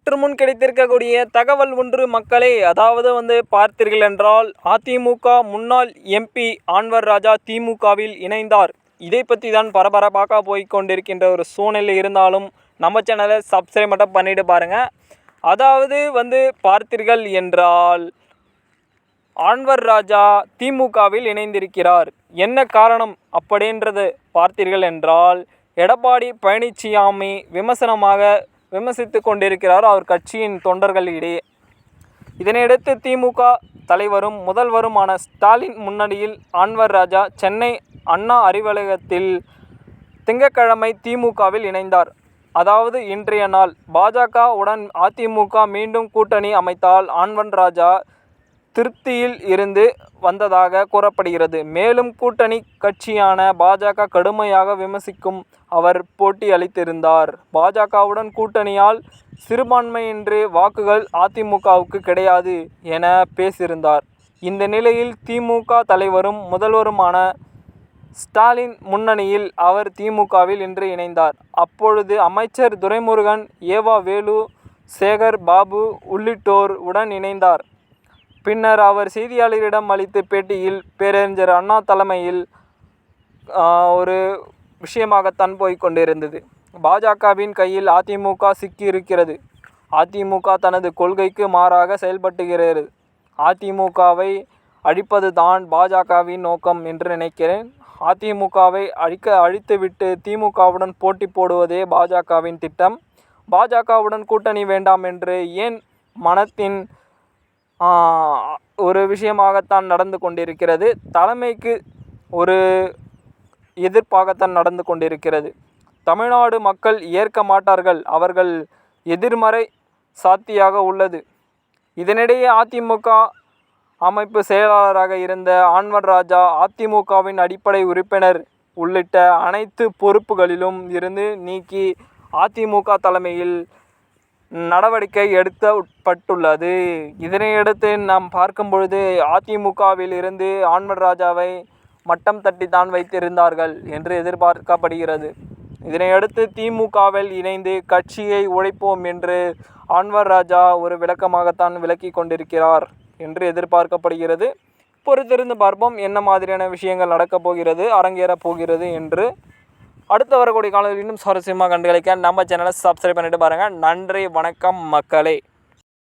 சற்று முன் கிடைத்திருக்கக்கூடிய தகவல் ஒன்று மக்களே, அதாவது பார்த்தீர்கள் என்றால் அதிமுக முன்னாள் எம்பி ஆன்வர் ராஜா திமுகவில் இணைந்தார். இதை பற்றி தான் பரபரப்பாக போய்கொண்டிருக்கின்ற ஒரு சூழ்நிலை இருந்தாலும் நம்ம சேனலை சப்ஸ்கிரைப் மட்டும் பண்ணிட்டு பாருங்கள். அதாவது பார்த்தீர்கள் என்றால் ஆன்வர் ராஜா திமுகவில் இணைந்திருக்கிறார். என்ன காரணம் அப்படின்றது பார்த்தீர்கள் என்றால் எடப்பாடி பழனிசாமி விமர்சித்து கொண்டிருக்கிறார் அவர் கட்சியின் தொண்டர்களிடையே. இதனையடுத்து திமுக தலைவரும் முதல்வருமான ஸ்டாலின் முன்னணியில் ஆன்வர் ராஜா சென்னை அண்ணா அறிவாலயத்தில் திங்கட்கிழமை திமுகவில் இணைந்தார். அதாவது இன்றைய நாள் பாஜக உடன் அதிமுக மீண்டும் கூட்டணி அமைத்தால் ஆன்வர் ராஜா திருப்தியில் இருந்து வந்ததாக கூறப்படுகிறது. மேலும் கூட்டணி கட்சியான பாஜக கடுமையாக விமர்சிக்கும் அவர் போட்டி அளித்திருந்தார். பாஜகவுடன் கூட்டணியால் சிறுபான்மையின்றி வாக்குகள் அதிமுகவுக்கு கிடையாது என பேசியிருந்தார். இந்த நிலையில் திமுக தலைவரும் முதல்வருமான ஸ்டாலின் முன்னணியில் அவர் திமுகவில் இன்று இணைந்தார். அப்பொழுது அமைச்சர் துரைமுருகன், ஏவா வேலு, சேகர் பாபு உள்ளிட்டோர் உடன் இணைந்தார். பின்னர் அவர் செய்தியாளர்களிடம் அளித்த பேட்டியில் பேரறிஞர் அண்ணா தலைமையில் ஒரு விஷயமாகத்தான் போய்கொண்டிருந்தது. பாஜகவின் கையில் அதிமுக சிக்கியிருக்கிறது. அதிமுக தனது கொள்கைக்கு மாறாக செயல்பட்டுகிறது. அதிமுகவை அழிப்பது தான் பாஜகவின் நோக்கம் என்று நினைக்கிறேன். அதிமுகவை அழித்துவிட்டு திமுகவுடன் போட்டி போடுவதே பாஜகவின் திட்டம். பாஜகவுடன் கூட்டணி வேண்டாம் என்று ஏன் மனத்தின் ஒரு விஷயமாகத்தான் நடந்து கொண்டிருக்கிறது. தலைமைக்கு ஒரு எதிர்ப்பாகத்தான் நடந்து கொண்டிருக்கிறது. தமிழ்நாடு மக்கள் ஏற்க மாட்டார்கள். அவர்கள் எதிர்மறை சாத்தியாக உள்ளது. இதனிடையே அதிமுக அமைப்பு செயலாளராக இருந்த ஆன்வர் ராஜா அதிமுகவின் அடிப்படை உறுப்பினர் உள்ளிட்ட அனைத்து பொறுப்புகளிலும் இருந்து நீக்கி அதிமுக தலைமையில் நடவடிக்கை எடுக்கப்பட்டுள்ளது. இதனையடுத்து நாம் பார்க்கும் பொழுது அதிமுகவில் இருந்து ஆன்வர் ராஜாவை மட்டம் தட்டி தான் வைத்திருந்தார்கள் என்று எதிர்பார்க்கப்படுகிறது. இதனையடுத்து திமுகவில் இணைந்து கட்சியை உழைப்போம் என்று ஆன்வர் ராஜா ஒரு விளக்கமாகத்தான் விளக்கி கொண்டிருக்கிறார் என்று எதிர்பார்க்கப்படுகிறது. பொறுத்திருந்து பார்ப்போம் என்ன மாதிரியான விஷயங்கள் நடக்கப் போகிறது, அரங்கேறப் போகிறது என்று. அடுத்து வரக்கூடிய காலத்தில் இன்னும் சுவாரஸ்யமாக கண்டுகளிக்க நம்ம சேனலை சப்ஸ்கிரைப் பண்ணிட்டு பாருங்கள். நன்றி, வணக்கம் மக்களே.